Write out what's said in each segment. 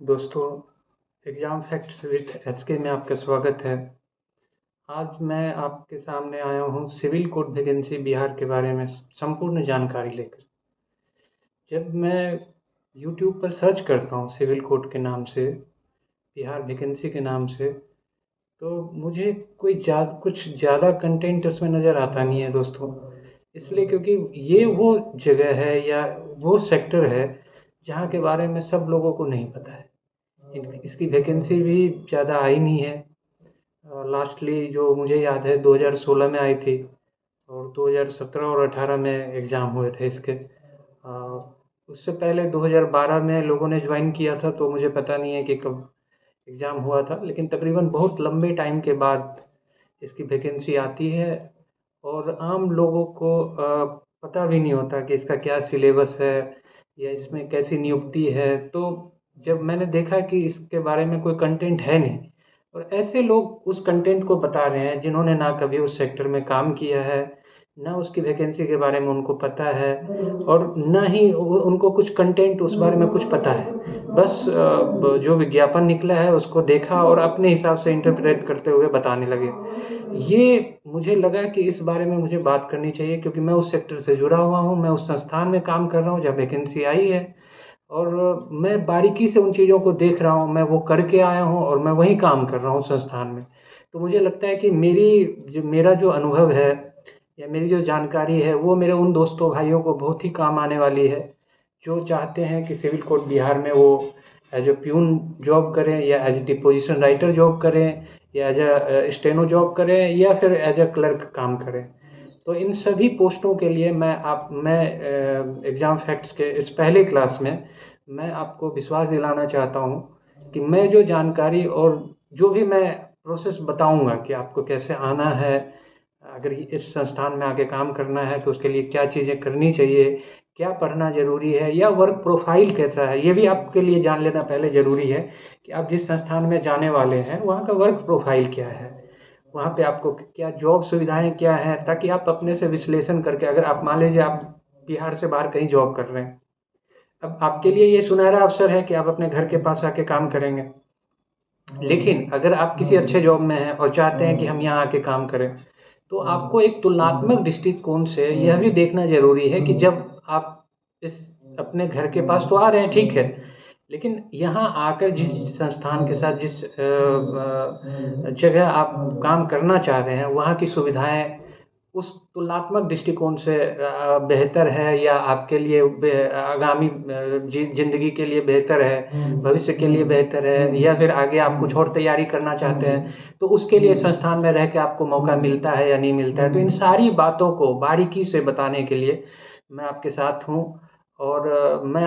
दोस्तों, exam facts with SK में आपका स्वागत है। आज मैं आपके सामने आया हूँ सिविल कोड वैकेंसी बिहार के बारे में संपूर्ण जानकारी लेकर। जब मैं यूट्यूब पर सर्च करता हूँ सिविल कोड के नाम से, बिहार वैकेंसी के नाम से, तो मुझे कुछ ज़्यादा कंटेंट उसमें नज़र आता नहीं है दोस्तों। इसलिए क्योंकि ये वो जगह है या वो सेक्टर है जहाँ के बारे में सब लोगों को नहीं पता है। इसकी वैकेंसी भी ज़्यादा आई नहीं है। लास्टली जो मुझे याद है 2016 में आई थी और 2017 और 18 में एग्ज़ाम हुए थे इसके। उससे पहले 2012 में लोगों ने ज्वाइन किया था, तो मुझे पता नहीं है कि कब एग्ज़ाम हुआ था, लेकिन तकरीबन बहुत लंबे टाइम के बाद इसकी वैकेंसी आती है और आम लोगों को पता भी नहीं होता कि इसका क्या सिलेबस है या इसमें कैसी नियुक्ति है। तो जब मैंने देखा कि इसके बारे में कोई कंटेंट है नहीं और ऐसे लोग उस कंटेंट को बता रहे हैं जिन्होंने ना कभी उस सेक्टर में काम किया है, ना उसकी वैकेंसी के बारे में उनको पता है और ना ही उनको कुछ कंटेंट उस बारे में कुछ पता है। बस जो विज्ञापन निकला है उसको देखा और अपने हिसाब से इंटरप्रेट करते हुए बताने लगे। ये मुझे लगा कि इस बारे में मुझे बात करनी चाहिए क्योंकि मैं उस सेक्टर से जुड़ा हुआ हूँ, मैं उस संस्थान में काम कर रहा हूँ जहाँ वैकेंसी आई है और मैं बारीकी से उन चीज़ों को देख रहा हूँ, मैं वो करके आया हूँ और मैं वहीं काम कर रहा हूँ संस्थान में। तो मुझे लगता है कि मेरा जो अनुभव है या मेरी जो जानकारी है वो मेरे उन दोस्तों भाइयों को बहुत ही काम आने वाली है, जो चाहते हैं कि सिविल कोड बिहार में वो एज ए प्यून जॉब करें या as a deposition writer job करें या एज अ स्टेनो जॉब करें या फिर एज अ क्लर्क काम करें। तो इन सभी पोस्टों के लिए मैं एग्ज़ाम फैक्ट्स के इस पहले क्लास में मैं आपको विश्वास दिलाना चाहता हूँ कि मैं जो जानकारी और जो भी मैं प्रोसेस बताऊँगा कि आपको कैसे आना है, अगर इस संस्थान में आके काम करना है तो उसके लिए क्या चीज़ें करनी चाहिए, क्या पढ़ना ज़रूरी है या वर्क प्रोफाइल कैसा है, ये भी आपके लिए जान लेना पहले ज़रूरी है कि आप जिस संस्थान में जाने वाले हैं वहाँ का वर्क प्रोफाइल क्या है, वहाँ पे आपको क्या जॉब सुविधाएं क्या हैं, ताकि आप अपने से विश्लेषण करके, अगर आप मान लीजिए आप बिहार से बाहर कहीं जॉब कर रहे हैं, अब आपके लिए ये सुनहरा अवसर है कि आप अपने घर के पास आके काम करेंगे। लेकिन अगर आप किसी अच्छे जॉब में हैं और चाहते हैं कि हम यहाँ आके काम करें, तो आपको एक तुलनात्मक दृष्टिकोण से यह भी देखना ज़रूरी है कि जब आप इस अपने घर के पास तो आ रहे हैं, ठीक है, लेकिन यहाँ आकर जिस संस्थान के साथ जिस जगह आप काम करना चाह रहे हैं, वहाँ की सुविधाएँ उस तुलनात्मक दृष्टिकोण से बेहतर है या आपके लिए आगामी ज़िंदगी के लिए बेहतर है, भविष्य के लिए बेहतर है या फिर आगे आप कुछ और तैयारी करना चाहते हैं, तो उसके लिए संस्थान में रह के आपको मौका मिलता है या नहीं मिलता है। तो इन सारी बातों को बारीकी से बताने के लिए मैं आपके साथ हूँ और मैं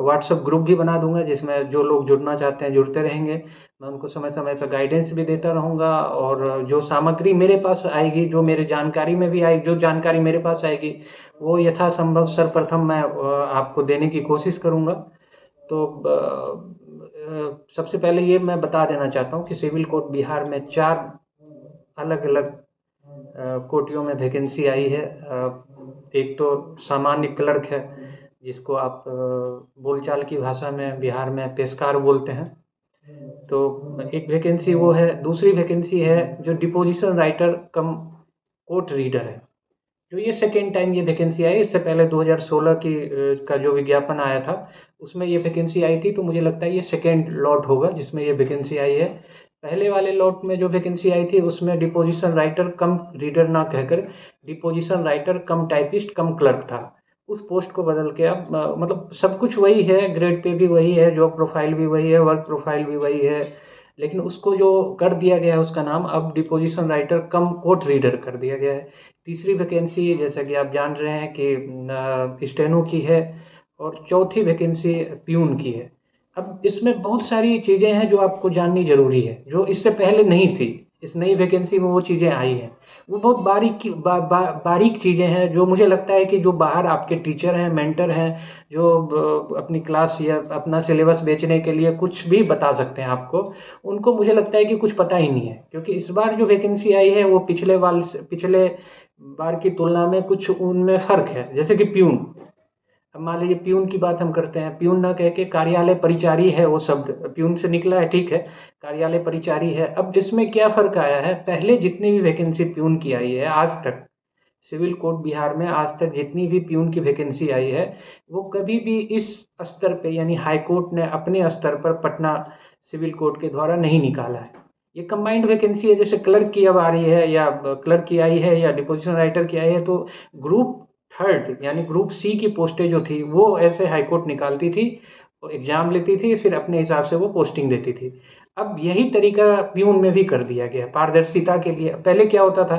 व्हाट्सएप ग्रुप भी बना दूँगा जिसमें जो लोग जुड़ना चाहते हैं जुड़ते रहेंगे। मैं उनको समय-समय पे गाइडेंस भी देता रहूँगा और जो सामग्री मेरे पास आएगी, जो मेरे जानकारी में भी आएगी, जो जानकारी मेरे पास आएगी, वो यथासंभव सर्वप्रथम मैं आपको देने की कोशिश करूँगा। तो सबसे पहले ये मैं बता देना चाहता हूँ कि सिविल कोड बिहार में 4 अलग-अलग कोटियों में वैकेंसी आई है। एक तो सामान्य क्लर्क है, जिसको आप बोलचाल की भाषा में बिहार में पेशकार बोलते हैं। तो एक वैकेंसी वो है, दूसरी वैकेंसी है जो डिपोजिशन राइटर कम कोर्ट रीडर है, जो ये सेकेंड टाइम ये वैकेंसी आई। इससे पहले 2016 का जो विज्ञापन आया था उसमें ये वैकेंसी आई थी, तो मुझे लगता है ये सेकेंड लॉट होगा जिसमें ये वैकेंसी आई है। पहले वाले लॉट में जो वैकेंसी आई थी उसमें डिपोजिशन राइटर कम रीडर ना कहकर डिपोजिशन राइटर कम टाइपिस्ट कम क्लर्क था। उस पोस्ट को बदल के अब मतलब सब कुछ वही है, ग्रेड पे भी वही है, जॉब प्रोफाइल भी वही है, वर्क प्रोफाइल भी वही है, लेकिन उसको जो कर दिया गया है उसका नाम अब डिपोजिशन राइटर कम कोर्ट रीडर कर दिया गया है। तीसरी वैकेंसी जैसा कि आप जान रहे हैं कि स्टेनो की है और चौथी वैकेंसी प्यून की है। अब इसमें बहुत सारी चीज़ें हैं जो आपको जाननी ज़रूरी है, जो इससे पहले नहीं थी। इस नई वैकेंसी में वो चीज़ें आई हैं। वो बहुत बारीक चीज़ें हैं जो मुझे लगता है कि जो बाहर आपके टीचर हैं, मेंटर हैं, जो अपनी क्लास या अपना सिलेबस बेचने के लिए कुछ भी बता सकते हैं आपको, उनको मुझे लगता है कि कुछ पता ही नहीं है। क्योंकि इस बार जो वैकेंसी आई है वो पिछले बार की तुलना में कुछ उनमें फ़र्क है। जैसे कि प्यून, अब मान लीजिए प्यून की बात हम करते हैं, प्यून ना कह के कार्यालय परिचारी है वो शब्द, प्यून से निकला है, ठीक है, कार्यालय परिचारी है। अब इसमें क्या फ़र्क आया है, पहले जितनी भी वैकेंसी प्यून की आई है आज तक, सिविल कोड बिहार में आज तक जितनी भी प्यून की वैकेंसी आई है, वो कभी भी इस स्तर पे यानी हाई कोर्ट ने अपने स्तर पर पटना सिविल कोर्ट के द्वारा नहीं निकाला है। ये कंबाइंड वैकेंसी है, जैसे क्लर्क की अब आ रही है या क्लर्क की आई है या डिपोजिशन राइटर की आई है, तो ग्रुप थर्ड यानी ग्रुप सी की पोस्टें जो थी वो ऐसे हाई कोर्ट निकालती थी, एग्जाम लेती थी, फिर अपने हिसाब से वो पोस्टिंग देती थी। अब यही तरीका प्यून में भी कर दिया गया पारदर्शिता के लिए। पहले क्या होता था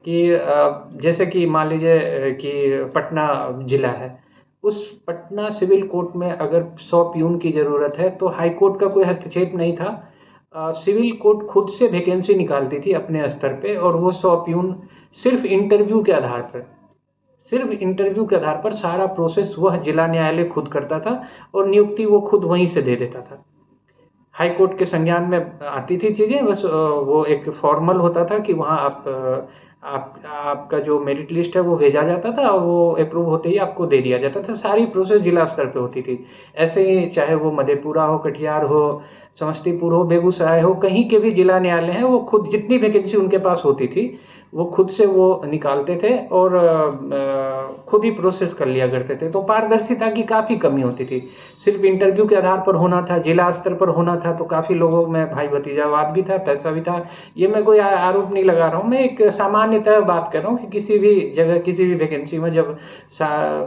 कि जैसे कि मान लीजिए कि पटना जिला है, उस पटना सिविल कोर्ट में अगर 100 प्यून की ज़रूरत है तो हाई कोर्ट का कोई हस्तक्षेप नहीं था। सिविल कोर्ट खुद से वैकेंसी निकालती थी अपने स्तर पे, और वो 100 प्यून सिर्फ इंटरव्यू के आधार पर, सिर्फ इंटरव्यू के आधार पर सारा प्रोसेस वह जिला न्यायालय खुद करता था और नियुक्ति वो खुद वहीं से दे देता था। हाई कोर्ट के संज्ञान में आती थी चीज़ें, बस वो एक फॉर्मल होता था कि वहाँ आपका जो मेरिट लिस्ट है वो भेजा जाता था और वो अप्रूव होते ही आपको दे दिया जाता था। सारी प्रोसेस जिला स्तर पे होती थी। ऐसे ही चाहे वो मधेपुरा हो, कटिहार हो, समस्तीपुर हो, बेगूसराय हो, कहीं के भी जिला न्यायालय हैं, वो खुद जितनी वैकेंसी उनके पास होती थी वो खुद से वो निकालते थे और खुद ही प्रोसेस कर लिया करते थे। तो पारदर्शिता की काफ़ी कमी होती थी। सिर्फ इंटरव्यू के आधार पर होना था, जिला स्तर पर होना था, तो काफ़ी लोगों में भाई भतीजावाद भी था, पैसा भी था। ये मैं कोई आरोप नहीं लगा रहा हूँ, मैं एक सामान्यतः बात कर रहा हूँ कि किसी भी जगह किसी भी वैकेंसी में जब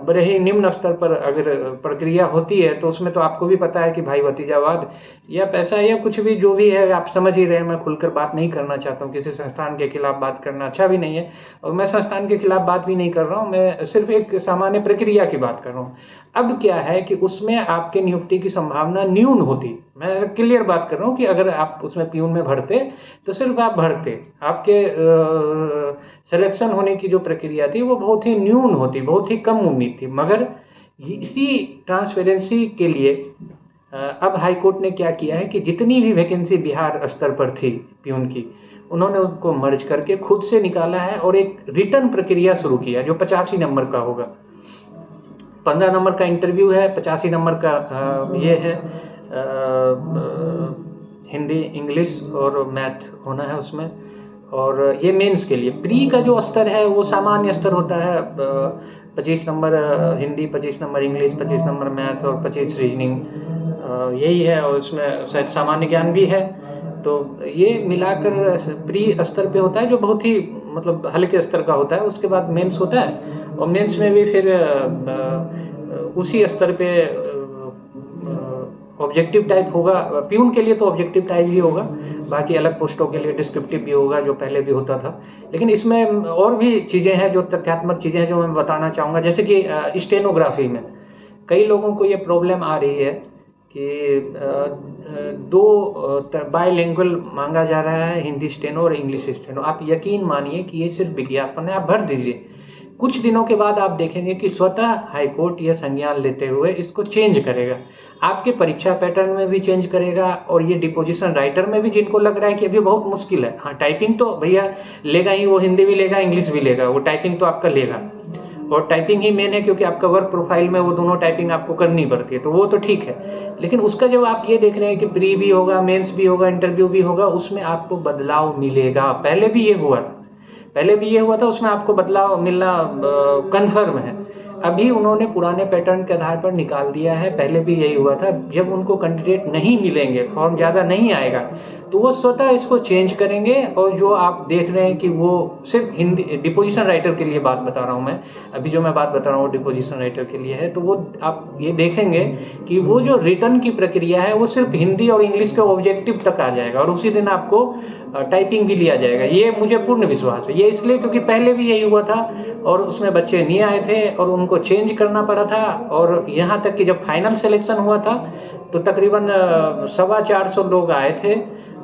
बड़े ही निम्न स्तर पर अगर प्रक्रिया होती है तो उसमें तो आपको भी पता है कि भाई भतीजावाद या पैसा या कुछ भी जो भी है, आप समझ ही रहे हैं। मैं खुलकर बात नहीं करना चाहता हूँ, किसी संस्थान के खिलाफ बात करना अच्छा भी नहीं है और मैं संस्थान के खिलाफ बात भी नहीं कर रहा हूँ, मैं सिर्फ एक सामान्य प्रक्रिया की बात कर रहा हूँ। अब क्या है कि उसमें आपके नियुक्ति की संभावना न्यून होती। मैं क्लियर बात कर रहा हूँ कि अगर आप उसमें प्यून में भरते तो सिर्फ आप भरते, आपके सिलेक्शन होने की जो प्रक्रिया थी वो बहुत ही न्यून होती, बहुत ही कम उम्मीद थी। मगर इसी ट्रांसपेरेंसी के लिए अब हाई कोर्ट ने क्या किया है कि जितनी भी वैकेंसी बिहार स्तर पर थी प्यून की, उन्होंने उसको मर्ज करके खुद से निकाला है और एक रिटर्न प्रक्रिया शुरू किया जो 85 नंबर का होगा। 15 नंबर का इंटरव्यू है, 85 नंबर का ये है, हिंदी, इंग्लिश और मैथ होना है उसमें। और ये मेंस के लिए प्री का जो स्तर है वो सामान्य स्तर होता है, 25 number Hindi, 25 number English, 25 number math और 25 रीजनिंग, यही है। और उसमें शायद सामान्य ज्ञान भी है। तो ये मिलाकर प्री स्तर पे होता है जो बहुत ही मतलब हल्के स्तर का होता है। उसके बाद मेंस होता है और मेंस में भी फिर उसी स्तर पे ऑब्जेक्टिव टाइप होगा। प्यून के लिए तो ऑब्जेक्टिव टाइप ही होगा, बाकी अलग पोस्टों के लिए डिस्क्रिप्टिव भी होगा जो पहले भी होता था। लेकिन इसमें और भी चीज़ें हैं जो तथ्यात्मक चीज़ें हैं जो मैं बताना चाहूँगा, जैसे कि स्टेनोग्राफी में कई लोगों को ये प्रॉब्लम आ रही है कि दो बाइलिंगुअल मांगा जा रहा है, हिंदी स्टेनो और इंग्लिश स्टेनो। आप यकीन मानिए कि ये सिर्फ विज्ञापन है, आप भर दीजिए, कुछ दिनों के बाद आप देखेंगे कि स्वतः हाईकोर्ट यह संज्ञान लेते हुए इसको चेंज करेगा। आपके परीक्षा पैटर्न में भी चेंज करेगा और ये डिपोजिशन राइटर में भी, जिनको लग रहा है कि अभी बहुत मुश्किल है, हाँ टाइपिंग तो भैया लेगा ही, वो हिंदी भी लेगा, इंग्लिश भी लेगा, वो टाइपिंग तो आपका लेगा। और टाइपिंग ही मेन है क्योंकि आपका वर्क प्रोफाइल में वो दोनों टाइपिंग आपको करनी पड़ती है, तो वो तो ठीक है। लेकिन उसका जब आप ये देख रहे हैं कि प्री भी होगा, मेंस भी होगा, इंटरव्यू भी होगा, उसमें आपको बदलाव मिलेगा। पहले भी ये हुआ था, पहले भी ये हुआ था, उसमें आपको बदलाव मिलना कन्फर्म है। अभी उन्होंने पुराने पैटर्न के आधार पर निकाल दिया है, पहले भी यही हुआ था। जब उनको कैंडिडेट नहीं मिलेंगे, फॉर्म ज़्यादा नहीं आएगा, तो वो स्वतः इसको चेंज करेंगे। और जो आप देख रहे हैं कि वो सिर्फ हिंदी डिपोजिशन राइटर के लिए बात बता रहा हूँ मैं, अभी जो मैं बात बता रहा हूँ डिपोजिशन राइटर के लिए है, तो वो आप ये देखेंगे कि वो जो रिटर्न की प्रक्रिया है वो सिर्फ हिंदी और इंग्लिश के ऑब्जेक्टिव तक आ जाएगा और उसी दिन आपको टाइपिंग भी लिया जाएगा। ये मुझे पूर्ण विश्वास है। ये इसलिए क्योंकि पहले भी यही हुआ था और उसमें बच्चे नहीं आए थे और उनको चेंज करना पड़ा था। और यहाँ तक कि जब फाइनल सिलेक्शन हुआ था तो तकरीबन 425 लोग आए थे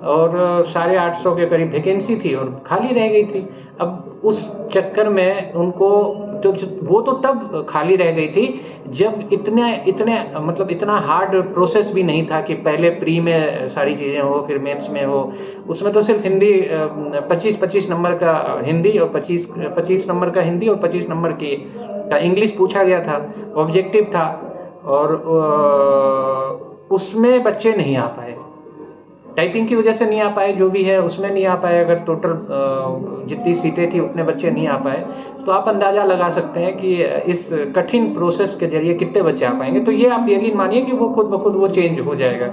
और 850 के करीब वैकेंसी थी और खाली रह गई थी। अब उस चक्कर में उनको तो वो तो तब खाली रह गई थी जब इतने मतलब इतना हार्ड प्रोसेस भी नहीं था कि पहले प्री में सारी चीज़ें हो फिर मेंस में हो। उसमें तो सिर्फ हिंदी 25 नंबर का हिंदी और 25 नंबर का हिंदी और 25 नंबर की का इंग्लिश पूछा गया था, ऑब्जेक्टिव था, और उसमें बच्चे नहीं आ पाए। टाइपिंग की वजह से नहीं आ पाए, जो भी है उसमें नहीं आ पाए। अगर टोटल जितनी सीटें थी उतने बच्चे नहीं आ पाए, तो आप अंदाज़ा लगा सकते हैं कि इस कठिन प्रोसेस के जरिए कितने बच्चे आ पाएंगे। तो ये आप यकीन मानिए कि वो खुद ब खुद वो चेंज हो जाएगा।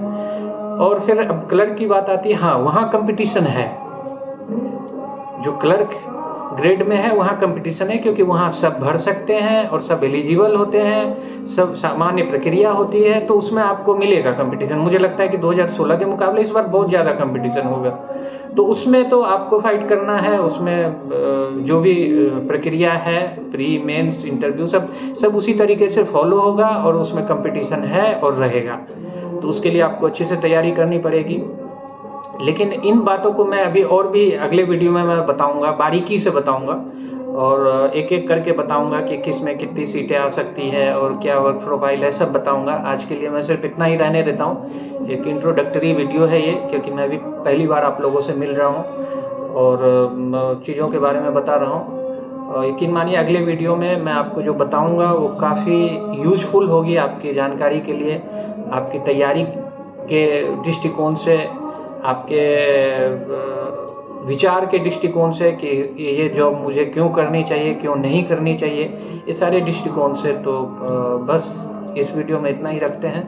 और फिर अब क्लर्क की बात आती है, हाँ वहाँ कंपटीशन है। जो क्लर्क ग्रेड में है वहाँ कंपटीशन है, क्योंकि वहाँ सब भर सकते हैं और सब एलिजिबल होते हैं, सब सामान्य प्रक्रिया होती है, तो उसमें आपको मिलेगा कंपटीशन। मुझे लगता है कि 2016 के मुकाबले इस बार बहुत ज़्यादा कंपटीशन होगा। तो उसमें तो आपको फाइट करना है, उसमें जो भी प्रक्रिया है, प्री मेंस इंटरव्यू सब उसी तरीके से फॉलो होगा, और उसमें कंपटीशन है और रहेगा। तो उसके लिए आपको अच्छे से तैयारी करनी पड़ेगी। लेकिन इन बातों को मैं अभी और भी अगले वीडियो में मैं बताऊंगा, बारीकी से बताऊंगा, और एक एक करके बताऊंगा कि किस में कितनी सीटें आ सकती है और क्या वर्क प्रोफाइल है, सब बताऊंगा। आज के लिए मैं सिर्फ इतना ही रहने देता हूँ। एक इंट्रोडक्टरी वीडियो है ये, क्योंकि मैं भी पहली बार आप लोगों से मिल रहा हूँ और चीज़ों के बारे में बता रहा हूँ। यकीन मानिए अगले वीडियो में मैं आपको जो बताऊंगा वो काफ़ी यूजफुल होगी आपकी जानकारी के लिए, आपकी तैयारी के दृष्टिकोण से, आपके विचार के दृष्टिकोण से कि ये जॉब मुझे क्यों करनी चाहिए, क्यों नहीं करनी चाहिए, ये सारे दृष्टिकोण से। तो बस इस वीडियो में इतना ही रखते हैं,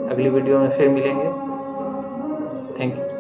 अगली वीडियो में फिर मिलेंगे। Thank you.